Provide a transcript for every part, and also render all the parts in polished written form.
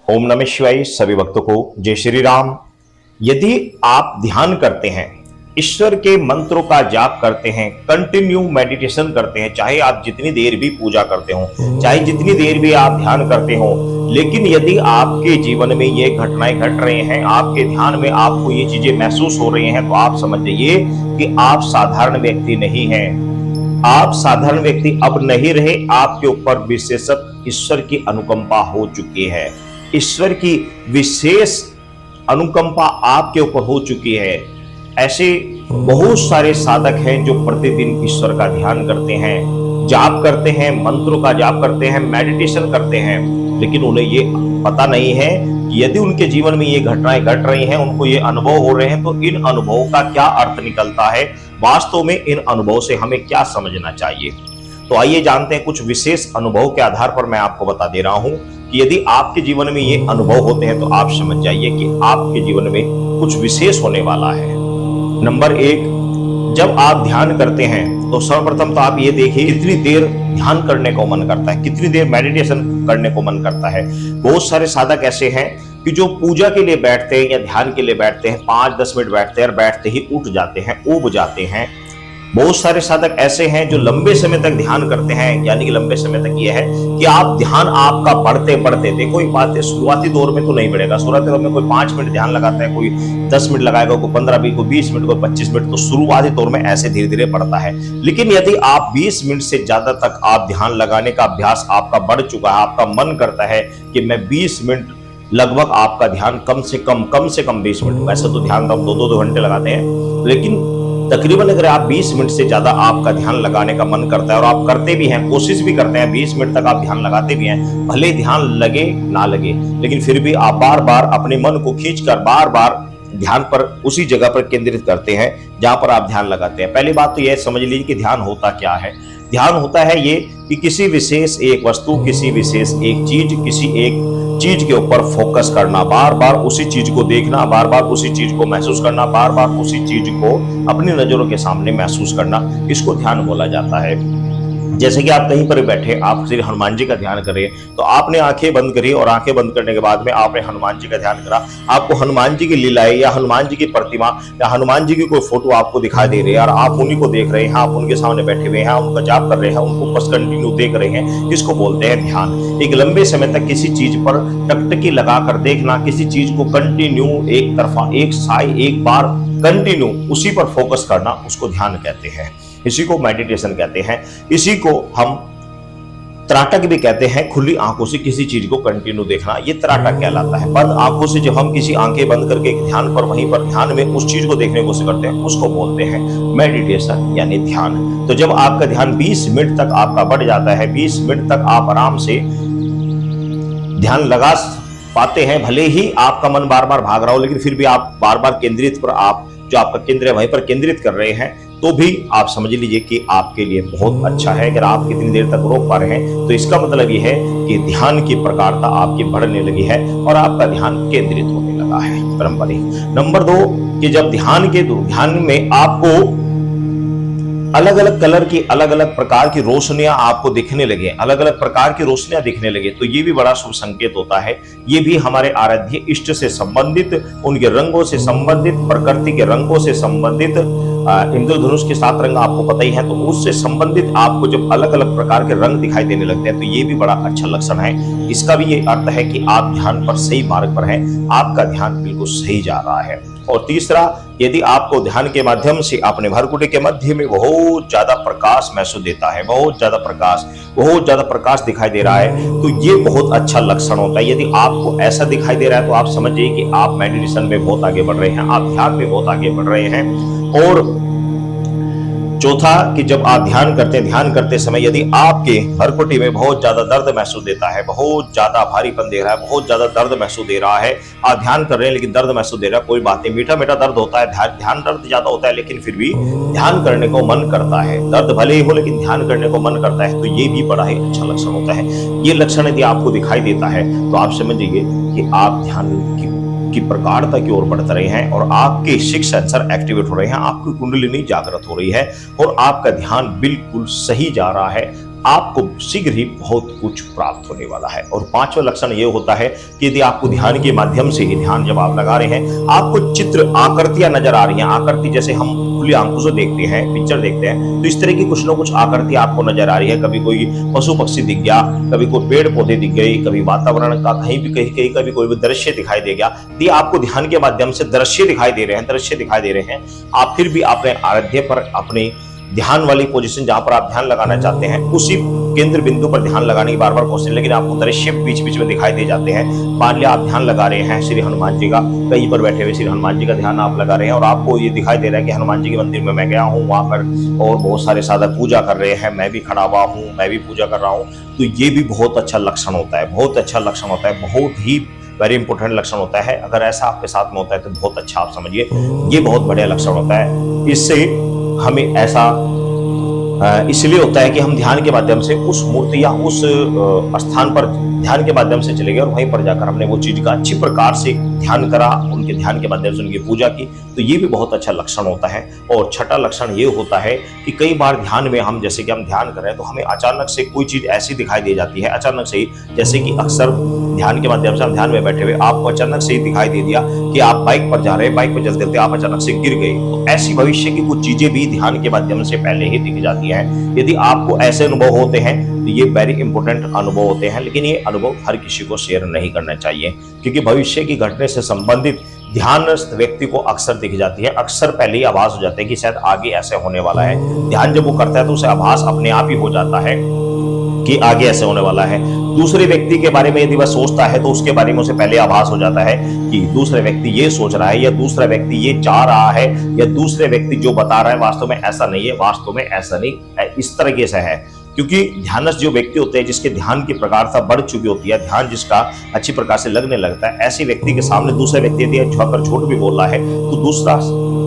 ओम नमः शिवाय। सभी भक्तों को जय श्री राम। यदि आप ध्यान करते हैं, ईश्वर के मंत्रों का जाप करते हैं, कंटिन्यू मेडिटेशन करते हैं, चाहे आप जितनी देर भी पूजा करते हो, चाहे जितनी देर भी आप ध्यान करते हो, लेकिन यदि आपके जीवन में ये घटनाएं घट रहे हैं, आपके ध्यान में आपको ये चीजें महसूस हो रही हैं, तो आप समझ जाइए कि आप साधारण व्यक्ति नहीं हैं। आप साधारण व्यक्ति अब नहीं रहे, आपके ऊपर विशेषत ईश्वर की अनुकंपा हो चुकी है। ईश्वर की विशेष अनुकंपा आपके ऊपर हो चुकी है। ऐसे बहुत सारे साधक हैं जो प्रतिदिन ईश्वर का ध्यान करते हैं, जाप करते हैं, मंत्रों का जाप करते हैं, मेडिटेशन करते हैं, लेकिन उन्हें ये पता नहीं है कि यदि उनके जीवन में ये घटनाएं घट रही हैं, उनको ये अनुभव हो रहे हैं, तो इन अनुभवों का क्या अर्थ निकलता है, वास्तव में इन अनुभवों से हमें क्या समझना चाहिए। तो आइए जानते हैं। कुछ विशेष अनुभव के आधार पर मैं आपको बता दे रहा हूं कि यदि आपके जीवन में ये अनुभव होते हैं तो आप समझ जाइए कि आपके जीवन में कुछ विशेष होने वाला है। नंबर 1, जब आप ध्यान करते हैं तो सर्वप्रथम तो आप ये देखिए कितनी देर ध्यान करने को मन करता है, कितनी देर मेडिटेशन करने को मन करता है। बहुत सारे साधक ऐसे हैं कि जो पूजा के लिए बैठते हैं या ध्यान के लिए बैठते हैं, 5-10 मिनट बैठते हैं और बैठते ही उठ जाते हैं, ऊब जाते हैं। बहुत सारे साधक ऐसे हैं जो लंबे समय तक ध्यान करते हैं, यानी कि लंबे समय तक यह है कि आप ध्यान आपका बढ़ते बढ़ते, देखो ये बात है, शुरुआती दौर में तो नहीं बढ़ेगा। शुरुआती दौर में कोई 5 मिनट ध्यान लगाता है, कोई 10 मिनट लगाएगा, कोई 15, कोई 20 मिनट, कोई 25 मिनट, तो शुरुआती दौर में ऐसे धीरे धीरे बढ़ता है। लेकिन यदि आप 20 मिनट से ज्यादा तक आप ध्यान लगाने का अभ्यास आपका बढ़ चुका है, आपका मन करता है कि मैं 20 मिनट लगभग आपका ध्यान कम से कम 20 मिनट, वैसे तो ध्यान हम 2-2 घंटे लगाते हैं, लेकिन तकरीबन अगर आप 20 मिनट से ज्यादा आपका ध्यान लगाने का मन करता है और आप करते भी हैं, कोशिश भी करते हैं, 20 मिनट तक आप ध्यान लगाते भी हैं, भले ध्यान लगे ना लगे, लेकिन फिर भी आप बार बार अपने मन को खींचकर बार बार ध्यान पर उसी जगह पर केंद्रित करते हैं जहां पर आप ध्यान लगाते हैं। पहली बात तो यह समझ लीजिए कि ध्यान होता क्या है। ध्यान होता है ये कि किसी विशेष एक वस्तु, किसी विशेष एक चीज, किसी एक चीज के ऊपर फोकस करना, बार बार उसी चीज को देखना, बार बार उसी चीज को महसूस करना, बार बार उसी चीज को अपनी नजरों के सामने महसूस करना, इसको ध्यान बोला जाता है। जैसे कि आप कहीं पर बैठे, आप श्री हनुमान जी का ध्यान करें, तो आपने आंखें बंद करी और आंखें बंद करने के बाद में आपने हनुमान जी का ध्यान करा, आपको हनुमान जी की लीलाएं या हनुमान जी की प्रतिमा या हनुमान जी की कोई फोटो आपको दिखाई दे रही है और आप उन्हीं को देख रहे हैं, आप उनके सामने बैठे हुए हैं, उनका जाप कर रहे हैं, उनको बस कंटिन्यू देख रहे हैं, इसको बोलते हैं ध्यान। एक लंबे समय तक किसी चीज पर टकटकी लगाकर देखना, किसी चीज को कंटिन्यू एक तरफा, एक बार कंटिन्यू उसी पर फोकस करना, उसको ध्यान कहते हैं। इसी को मेडिटेशन कहते हैं। इसी को हम त्राटक भी कहते हैं। खुली आंखों से किसी चीज को कंटिन्यू देखना, ये त्राटक कहलाता है। बंद आंखों से जब हम किसी आंखें बंद करके ध्यान पर, वहीं पर ध्यान में उस चीज को देखने की कोशिश करते हैं, उसको बोलते हैं मेडिटेशन यानी ध्यान। तो जब आपका ध्यान 20 मिनट तक आपका बढ़ जाता है, 20 मिनट तक आप आराम से ध्यान लगा पाते हैं, भले ही आपका मन बार बार भाग रहा हो, लेकिन फिर भी आप बार बार केंद्रित पर, आप जो आपका केंद्र है वहीं पर केंद्रित कर रहे हैं, तो भी आप समझ लीजिए कि आपके लिए बहुत अच्छा है। अगर आप कितनी देर तक रोक पा रहे हैं, तो इसका मतलब यह है कि ध्यान की प्रकारता आपकी बढ़ने लगी है और आपका ध्यान केंद्रित होने लगा है। पारंपरिक। नंबर 2 कि जब ध्यान में आपको अलग अलग कलर की, अलग अलग प्रकार की रोशनियां आपको दिखने लगे, अलग अलग प्रकार की रोशनियां दिखने लगे, तो ये भी बड़ा शुभ संकेत होता है। ये भी हमारे आराध्य इष्ट से संबंधित, उनके रंगों से संबंधित, प्रकृति के रंगों से संबंधित, इंद्रधनुष के 7 रंग आपको पता ही है, तो उससे संबंधित आपको जब अलग अलग प्रकार के रंग दिखाई देने लगते हैं, तो ये भी बड़ा अच्छा लक्षण है। इसका भी ये अर्थ है कि आप ध्यान पर सही मार्ग पर हैं, आपका ध्यान बिल्कुल सही जा रहा है। और तीसरा, यदि आपको ध्यान के माध्यम से अपने भरकुटी के मध्य में बहुत ज्यादा प्रकाश महसूस देता है, बहुत ज्यादा प्रकाश दिखाई दे रहा है, तो ये बहुत अच्छा लक्षण होता है। यदि आपको ऐसा दिखाई दे रहा है, तो आप समझिए कि आप मेडिटेशन में बहुत आगे बढ़ रहे हैं, आप ध्यान में बहुत आगे बढ़ रहे हैं। और चौथा कि जब आप ध्यान करते समय यदि आपके भरकुटी में बहुत ज्यादा दर्द महसूस देता है, बहुत ज्यादा भारीपन दे रहा है, बहुत ज्यादा दर्द महसूस दे रहा है, आप ध्यान कर रहे हैं लेकिन दर्द महसूस दे रहा है, कोई बात नहीं, मीठा मीठा दर्द होता है, ध्यान दर्द ज्यादा होता है, लेकिन फिर भी ध्यान करने को मन करता है। दर्द भले ही हो लेकिन ध्यान करने को मन करता है, तो ये भी बड़ा ही अच्छा लक्षण होता है। ये लक्षण यदि आपको दिखाई देता है, तो आप समझिए कि आप ध्यान की प्रगाढ़ता की ओर बढ़ते रहे हैं और आपके 6 सेंसर एक्टिवेट हो रहे हैं, आपकी कुंडलिनी जागृत हो रही है और आपका ध्यान बिल्कुल सही जा रहा है। आपको शीघ्र ही बहुत कुछ प्राप्त होने वाला है। और पांचवा लक्षण ये होता है कि यदि आपको ध्यान के माध्यम से ही, ध्यान जब आप लगा रहे हैं, आपको चित्र आकृतियां नजर आ रही हैं, आकृति जैसे हम खुली आंखों से देखते हैं, पिक्चर देखते हैं, तो इस तरह की कुछ ना कुछ आकृति आपको नजर आ रही है। कभी कोई पशु पक्षी दिख गया, कभी कोई पेड़ पौधे दिख गए, कभी वातावरण का कहीं कभी कोई भी दृश्य दिखाई दे गया। ये आपको ध्यान के माध्यम से दृश्य दिखाई दे रहे हैं, दृश्य दिखाई दे रहे हैं। आप फिर भी अपने आराध्य पर, अपने ध्यान वाली पोजीशन जहां पर आप ध्यान लगाना चाहते हैं, उसी केंद्र बिंदु पर ध्यान लगाने की बार बार कोशिश, लेकिन आपको दृश्य बीच बीच में दिखाई दे जाते हैं। मान लिया आप ध्यान लगा रहे हैं श्री हनुमान जी का, कहीं पर बैठे हुए श्री हनुमान जी का ध्यान आप लगा रहे हैं और आपको ये दिखाई दे रहा है कि हनुमान जी के मंदिर में मैं गया हूँ, वहां पर और बहुत सारे साधक पूजा कर रहे हैं, मैं भी खड़ा हुआ हूँ, मैं भी पूजा कर रहा हूँ। तो ये भी बहुत अच्छा लक्षण होता है, बहुत अच्छा लक्षण होता है, बहुत ही वेरी इंपॉर्टेंट लक्षण होता है। अगर ऐसा आपके साथ में होता है तो बहुत अच्छा, आप समझिए ये बहुत बढ़िया लक्षण होता है। इससे हमें ऐसा इसलिए होता है कि हम ध्यान के माध्यम से उस मूर्ति या उस स्थान पर ध्यान के माध्यम से चले गए और वहीं पर जाकर हमने वो चीज का अच्छी प्रकार से ध्यान करा, उनके ध्यान के माध्यम से उनकी पूजा की, तो ये भी बहुत अच्छा लक्षण होता है। और छठा लक्षण ये होता है कि कई बार ध्यान में हम, जैसे कि हम ध्यान कर रहे हैं तो हमें अचानक से कोई चीज ऐसी दिखाई दे जाती है, अचानक से ही, जैसे कि अक्सर ध्यान के माध्यम से हम ध्यान में बैठे हुए आपको अचानक से ही दिखाई दे दिया कि आप बाइक पर जा रहे हैं, बाइक पर चलते चलते आप अचानक से गिर गए। तो ऐसी भविष्य की कुछ चीजें भी ध्यान के माध्यम से पहले ही दिख जाती है। यदि आपको ऐसे अनुभव होते हैं तो ये वेरी इंपॉर्टेंट अनुभव होते हैं, लेकिन ये अनुभव हर किसी को शेयर नहीं करना चाहिए, क्योंकि भविष्य की घटने से संबंधित ध्यानस्थ व्यक्ति को अक्सर दिख जाती है, अक्सर पहले ही आभास हो जाता है कि शायद आगे ऐसे होने वाला है। ध्यान जब वो करता है तो उसे आभास अपने आप ही हो जाता है कि आगे ऐसे होने वाला है। दूसरे व्यक्ति के बारे में यदि वह सोचता है तो उसके बारे में उसे पहले आभास हो जाता है कि दूसरा व्यक्ति ये सोच रहा है, या दूसरा व्यक्ति ये चाह रहा है, या दूसरे व्यक्ति जो बता रहा है वास्तव में ऐसा नहीं है, वास्तव में ऐसा नहीं, इस तरीके से है। क्योंकि ध्यानस्थ जो व्यक्ति होते हैं, जिसके ध्यान की प्रकारता बढ़ चुकी होती है, ध्यान जिसका अच्छी प्रकार से लगने लगता है, ऐसे व्यक्ति के सामने दूसरे व्यक्ति यदि झुककर झूठ भी बोल रहा है तो दूसरा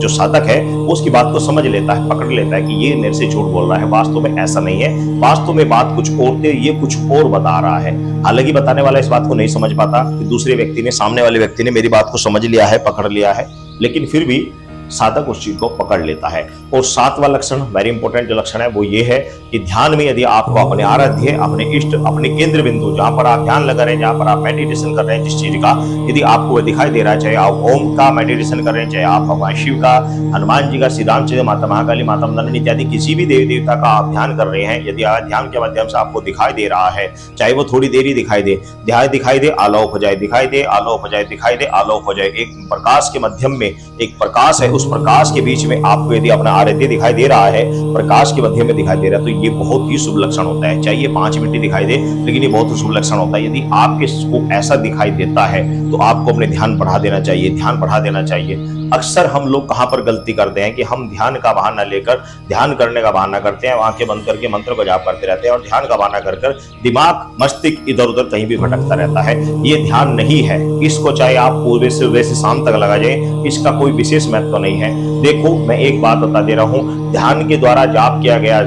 जो साधक है वो उसकी बात को समझ लेता है, पकड़ लेता है कि ये मेरे से झूठ बोल रहा है, वास्तव में ऐसा नहीं है, वास्तव में बात कुछ और थी, ये कुछ और बता रहा है। हालांकि बताने वाला इस बात को नहीं समझ पाता कि दूसरे व्यक्ति ने, सामने वाले व्यक्ति ने मेरी बात को समझ लिया है, पकड़ लिया है, लेकिन फिर भी साधक उस चीज को पकड़ लेता है। और सातवां लक्षण, वेरी इंपॉर्टेंट जो लक्षण है वो ये है कि ध्यान में यदि आपको अपने आराध्य, अपने इष्ट, अपने केंद्र बिंदु, जहां पर आप ध्यान लगा रहे हैं, जहां पर आप मेडिटेशन कर रहे हैं, जिस चीज का यदि आपको वह दिखाई दे रहा है, चाहे आप ओम का मेडिटेशन कर रहे हैं, चाहे आप भगवान शिव का, हनुमान जी का, श्री रामचंद्र, माता महाकाली, माता नंदिनी इत्यादि किसी भी देवी देवता का आप ध्यान कर रहे हैं, यदि ध्यान के माध्यम से आपको दिखाई दे रहा है, चाहे वो थोड़ी देर ही दिखाई दे, दिखाई दे, आलोक हो जाए, दिखाई दे, आलोक हो जाए, दिखाई दे, आलोक हो जाए, एक प्रकाश के मध्यम में एक प्रकाश है, उस प्रकाश के बीच में आपको यदि अपना आराध्य दिखाई दे रहा है, प्रकाश के मध्य में दिखाई दे रहा है, तो ये बहुत ही शुभ लक्षण होता है। चाहे ये 5 मिनट दिखाई दे, लेकिन ये बहुत ही शुभ लक्षण होता है। यदि आपके को ऐसा दिखाई देता है तो आपको अपने ध्यान बढ़ा देना चाहिए, ध्यान बढ़ा देना चाहिए। अक्सर हम लोग कहां पर गलती करते हैं कि हम ध्यान का बहाना लेकर ध्यान करने का बहाना करते हैं, आंखें बंद करके मंत्र को जाप करते रहते हैं और ध्यान का बहाना कर दिमाग, मस्तिष्क इधर उधर कहीं भी भटकता रहता है। ये ध्यान नहीं है। इसको चाहे आप पूरे से सुबह से शाम तक लगा जाए, इसका कोई विशेष महत्व नहीं है। देखो, मैं एक बात बता दे रहा हूं, ध्यान के द्वारा जाप किया गया,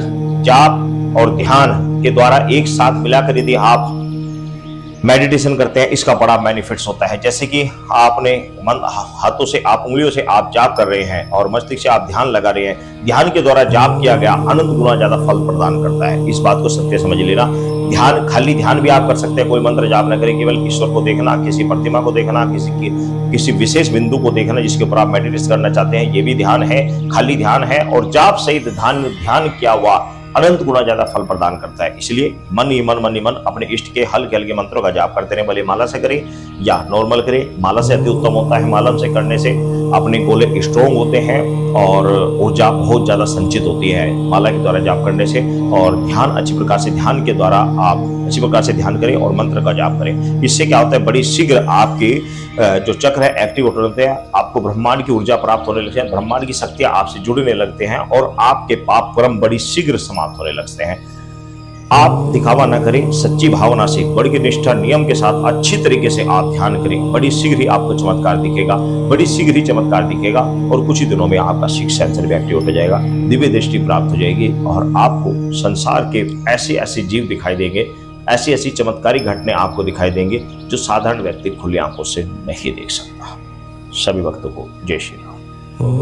जाप और ध्यान के द्वारा एक साथ मिलाकर यदि आप मेडिटेशन करते हैं, इसका बड़ा बेनिफिट्स होता है। जैसे कि आपने हाथों से, आप उंगलियों से आप जाप कर रहे हैं और मस्तिष्क से आप ध्यान लगा रहे हैं, ध्यान के द्वारा जाप किया गया अनंत गुना ज्यादा फल प्रदान करता है। इस बात को सत्य समझ लेना। ध्यान, खाली ध्यान भी आप कर सकते हैं, कोई मंत्र जाप न करें, केवल ईश्वर को देखना, किसी प्रतिमा को देखना, किसी विशेष बिंदु को देखना जिसके ऊपर आप मेडिटेशन करना चाहते हैं, ये भी ध्यान है, खाली ध्यान है। और जाप सहित ध्यान किया हुआ अनंत गुना ज्यादा फल प्रदान करता है। इसलिए मन ही मन अपने इष्ट के हल्के हल्के मंत्रों का जाप करते रहे, भले माला से करें या नॉर्मल करें। माला से अति उत्तम होता है। माला से करने से अपने गोले स्ट्रोंग होते हैं और ऊर्जा बहुत ज्यादा संचित होती है माला के द्वारा जाप करने से। और ध्यान अच्छी प्रकार से, ध्यान के द्वारा आप अच्छी प्रकार से ध्यान करें और मंत्र का जाप करें। इससे क्या होता है, बड़ी शीघ्र आपके जो चक्र है एक्टिव होते हैं, आपको ब्रह्मांड की ऊर्जा प्राप्त होने लगती है, ब्रह्मांड की शक्तियां आपसे जुड़ने लगते हैं और आपके पाप कर्म बड़ी शीघ्र समाप्त होने लगते हैं। आप दिखावा न करें, सच्ची भावना से, बड़ी निष्ठा नियम के साथ अच्छी तरीके से आप ध्यान करें, बड़ी शीघ्र ही आपको चमत्कार दिखेगा, बड़ी शीघ्र ही चमत्कार दिखेगा और कुछ ही दिनों में आपका सिक्स सेंसर भी एक्टिव हो जाएगा, दिव्य दृष्टि प्राप्त हो जाएगी और आपको संसार के ऐसे ऐसे जीव दिखाई देंगे, ऐसी ऐसी चमत्कारी घटनाएं आपको दिखाई देंगे जो साधारण व्यक्ति खुली आंखों से नहीं देख सकता। सभी भक्तों को जय श्री राम।